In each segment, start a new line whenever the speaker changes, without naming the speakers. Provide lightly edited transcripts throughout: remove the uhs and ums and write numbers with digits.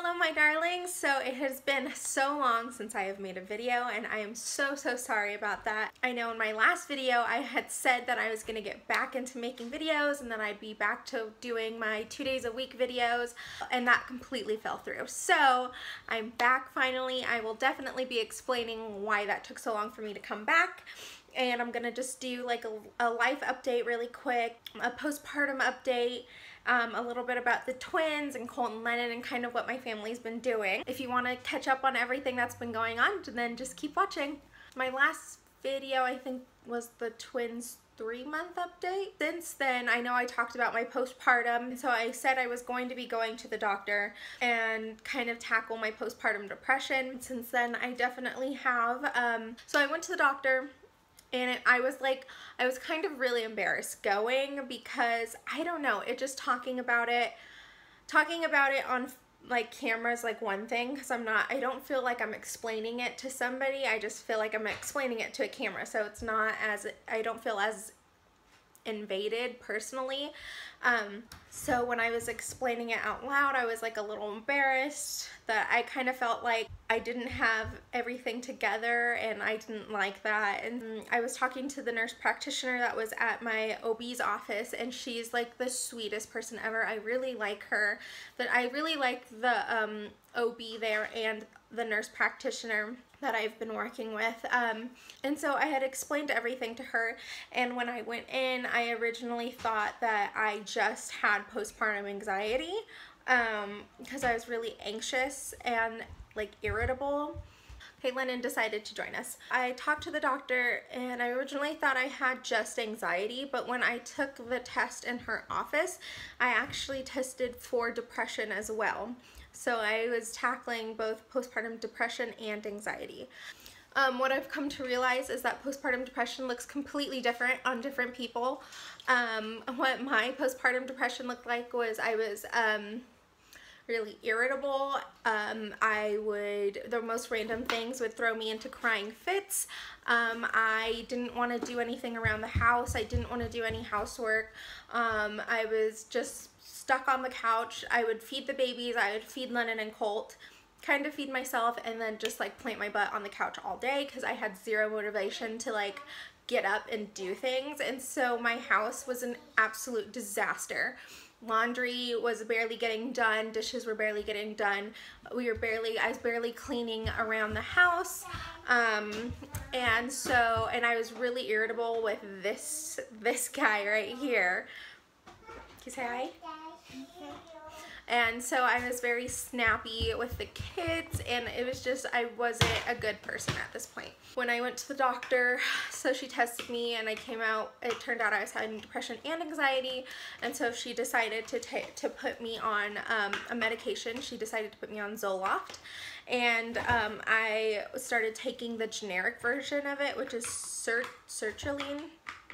Hello my darlings. So it has been so long since I have made a video and I am so sorry about that. I know in my last video I had said that I was going to get back into making videos and then I'd be back to doing my 2 days a week videos, and that completely fell through. So I'm back finally. I will definitely be explaining why that took so long for me to come back. And I'm gonna just do like a life update really quick, a postpartum update, a little bit about the twins and Colt and Lennon and kind of what my family's been doing. If you want to catch up on everything that's been going on, then just keep watching. My last video I think was the twins 3-month update. Since then, I know I talked about my postpartum, so I said I was going to be going to the doctor and kind of tackle my postpartum depression. Since then, I definitely have. So I went to the doctor. And I was kind of really embarrassed going because I don't know, it just talking about it on like camera is like one thing, because I don't feel like I'm explaining it to somebody. I just feel like I'm explaining it to a camera, so it's not as, I don't feel as invaded personally. So when I was explaining it out loud, I was like a little embarrassed that I kind of felt like I didn't have everything together, and I didn't like that. And I was talking to the nurse practitioner that was at my OB's office, and she's like the sweetest person ever. I really like her, but I really like the OB there and the nurse practitioner that I've been working with. And so I had explained everything to her, and when I went in, I originally thought that I just had postpartum anxiety because I was really anxious and like irritable. Okay, Lennon decided to join us. I talked to the doctor and I originally thought I had just anxiety, but when I took the test in her office, I actually tested for depression as well. So I was tackling both postpartum depression and anxiety. What I've come to realize is that postpartum depression looks completely different on different people. What my postpartum depression looked like was I was really irritable. The most random things would throw me into crying fits. I didn't want to do anything around the house. I didn't want to do any housework. I was just stuck on the couch. I would feed the babies. I would feed Lennon and Colt, kind of feed myself, and then just like plant my butt on the couch all day because I had zero motivation to like get up and do things. And so my house was an absolute disaster. Laundry was barely getting done, dishes were barely getting done, I was barely cleaning around the house, and I was really irritable with this guy right here. Can you say hi? And so I was very snappy with the kids, and it was just, I wasn't a good person at this point. When I went to the doctor, so she tested me and I came out, it turned out I was having depression and anxiety, and so she decided to put me on a medication. She decided to put me on Zoloft, and I started taking the generic version of it, which is sertraline.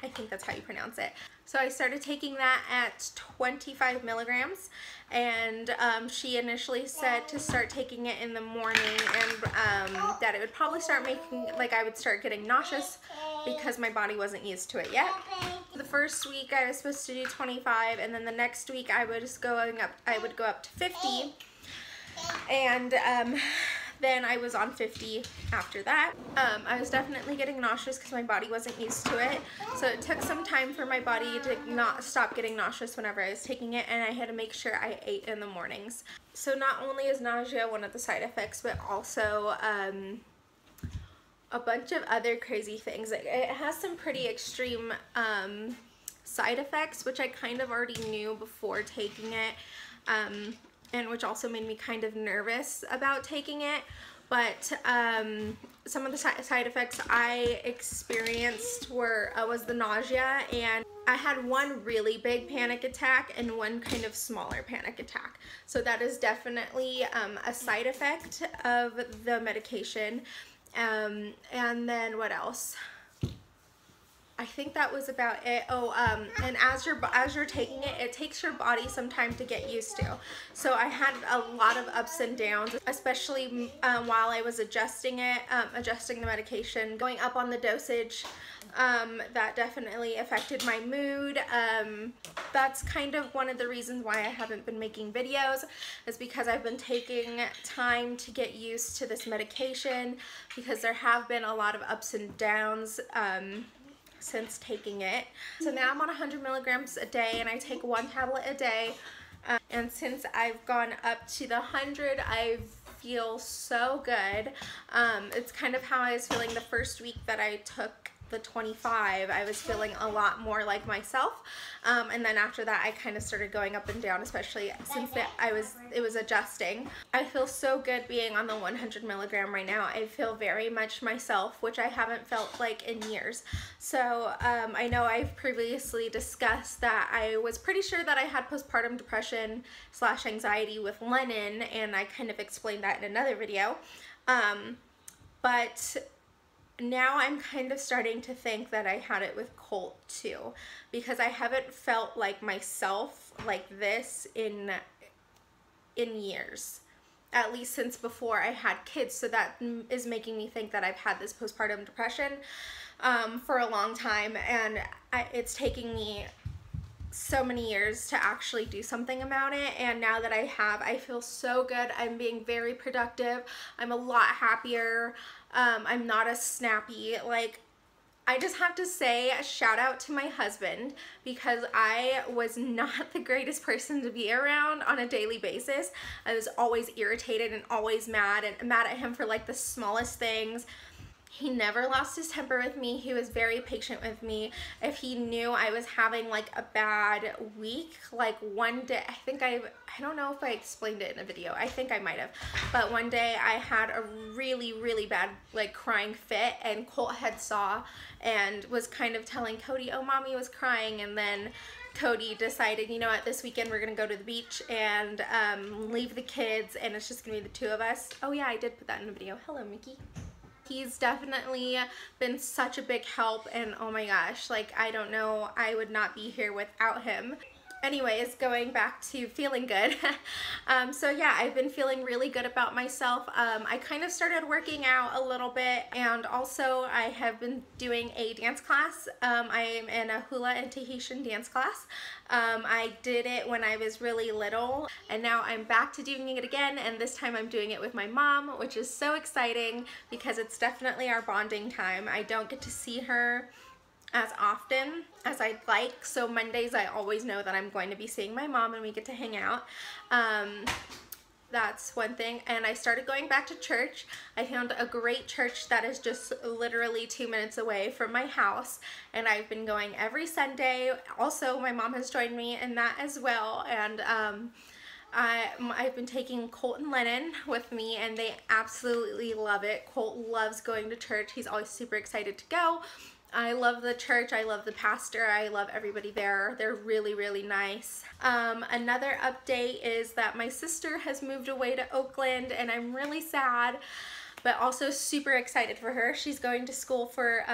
I think that's how you pronounce it. So I started taking that at 25 milligrams, and she initially said to start taking it in the morning, and that it would probably start making, like I would start getting nauseous because my body wasn't used to it yet. The first week I was supposed to do 25, and then the next week I would go up to 50, and then I was on 50 after that. I was definitely getting nauseous because my body wasn't used to it. So it took some time for my body to not stop getting nauseous whenever I was taking it, and I had to make sure I ate in the mornings. So not only is nausea one of the side effects, but also a bunch of other crazy things. It has some pretty extreme side effects, which I kind of already knew before taking it. And which also made me kind of nervous about taking it. But some of the side effects I experienced was the nausea, and I had one really big panic attack and one kind of smaller panic attack. So that is definitely a side effect of the medication. And then what else? I think that was about it. Oh, and as you're taking it, it takes your body some time to get used to. So I had a lot of ups and downs, especially while I was adjusting the medication, going up on the dosage. That definitely affected my mood. That's kind of one of the reasons why I haven't been making videos, is because I've been taking time to get used to this medication, because there have been a lot of ups and downs since taking it. So now I'm on 100 milligrams a day, and I take 1 tablet a day. And since I've gone up to the 100, I feel so good. It's kind of how I was feeling the first week that I took the 25. I was feeling a lot more like myself, and then after that I kind of started going up and down, especially since it was adjusting. I feel so good being on the 100 milligram right now. I feel very much myself, which I haven't felt like in years. So I know I've previously discussed that I was pretty sure that I had postpartum depression / anxiety with Lennon, and I kind of explained that in another video, but now I'm kind of starting to think that I had it with Colt too, because I haven't felt like myself like this in years, at least since before I had kids. So that is making me think that I've had this postpartum depression for a long time, and it's taking me so many years to actually do something about it. And now that I have, I feel so good. I'm being very productive. I'm a lot happier. I'm not as snappy. Like, I just have to say a shout out to my husband, because I was not the greatest person to be around on a daily basis. I was always irritated and always mad at him for like the smallest things. He never lost his temper with me. He was very patient with me. If he knew I was having like a bad week, like one day, I don't know if I explained it in a video. I think I might have. But one day I had a really, really bad like crying fit, and Colt had saw and was kind of telling Cody, oh, mommy was crying. And then Cody decided, you know what, this weekend we're gonna go to the beach and leave the kids, and it's just gonna be the 2 of us. Oh yeah, I did put that in the video. Hello, Mickey. He's definitely been such a big help, and oh my gosh, like, I don't know, I would not be here without him. Anyways, going back to feeling good. So yeah, I've been feeling really good about myself. I kind of started working out a little bit, and also I have been doing a dance class. I am in a hula and Tahitian dance class. I did it when I was really little, and now I'm back to doing it again, and this time I'm doing it with my mom, which is so exciting because it's definitely our bonding time. I don't get to see her as often as I'd like, so Mondays I always know that I'm going to be seeing my mom and we get to hang out. That's one thing. And I started going back to church. I found a great church that is just literally 2 minutes away from my house, and I've been going every Sunday. Also, my mom has joined me in that as well, and I've been taking Colt and Lennon with me, and they absolutely love it. Colt loves going to church. He's always super excited to go. I love the church. I love the pastor. I love everybody there. They're really, really nice. Another update is that my sister has moved away to Oakland, and I'm really sad, but also super excited for her. She's going to school for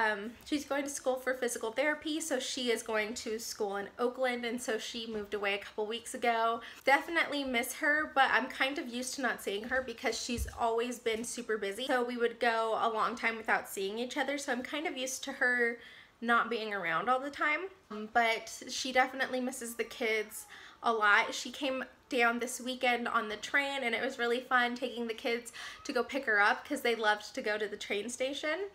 physical therapy, so she is going to school in Oakland, and so she moved away a couple weeks ago. Definitely miss her, but I'm kind of used to not seeing her because she's always been super busy. So we would go a long time without seeing each other, so I'm kind of used to her not being around all the time. But she definitely misses the kids a lot. She came down this weekend on the train, and it was really fun taking the kids to go pick her up because they loved to go to the train station.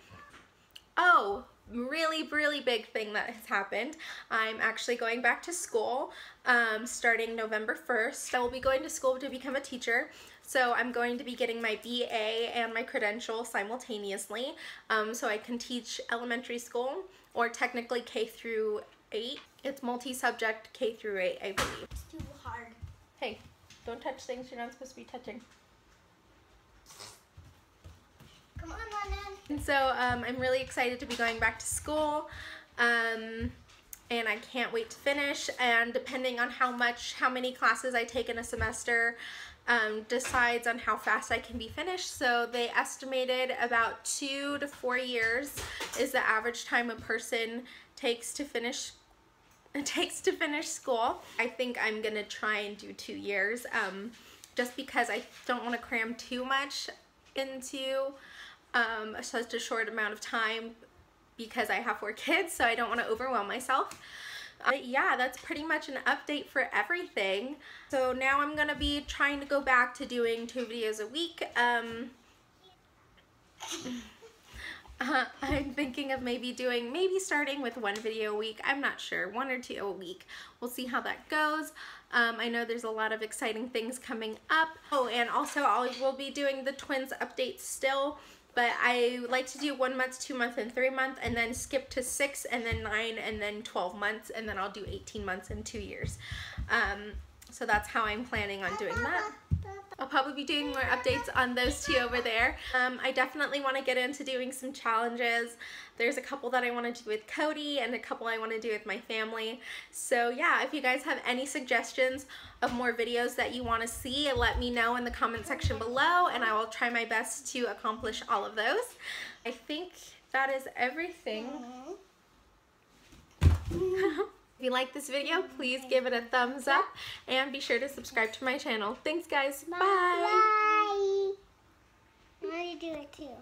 Oh, really big thing that has happened. I'm actually going back to school starting November 1st. I will be going to school to become a teacher. So I'm going to be getting my BA and my credential simultaneously, so I can teach elementary school, or technically K through 8. It's multi-subject K through 8, I believe.
It's too hard.
Hey, don't touch things you're not supposed to be touching.
Come on, Lennon.
And so I'm really excited to be going back to school, and I can't wait to finish. And depending on how many classes I take in a semester, decides on how fast I can be finished. So they estimated about 2 to 4 years is the average time a person takes to finish school. I think I'm gonna try and do 2 years, just because I don't want to cram too much into such a short amount of time, because I have 4 kids, so I don't want to overwhelm myself. But yeah, that's pretty much an update for everything. So now I'm gonna be trying to go back to doing 2 videos a week. I'm thinking of maybe starting with 1 video a week. I'm not sure, 1 or 2 a week. We'll see how that goes. I know there's a lot of exciting things coming up. Oh, and also I will be doing the twins updates still, but I like to do 1 month, 2 month, and 3 month, and then skip to 6, and then 9, and then 12 months, and then I'll do 18 months and 2 years. So that's how I'm planning on doing that. I'll probably be doing more updates on those 2 over there. I definitely want to get into doing some challenges. There's a couple that I want to do with Cody and a couple I want to do with my family. So yeah, if you guys have any suggestions of more videos that you want to see, let me know in the comment section below, and I will try my best to accomplish all of those. I think that is everything. If you like this video, please give it a thumbs up and be sure to subscribe to my channel. Thanks guys. Bye.
Bye. I want to do it too.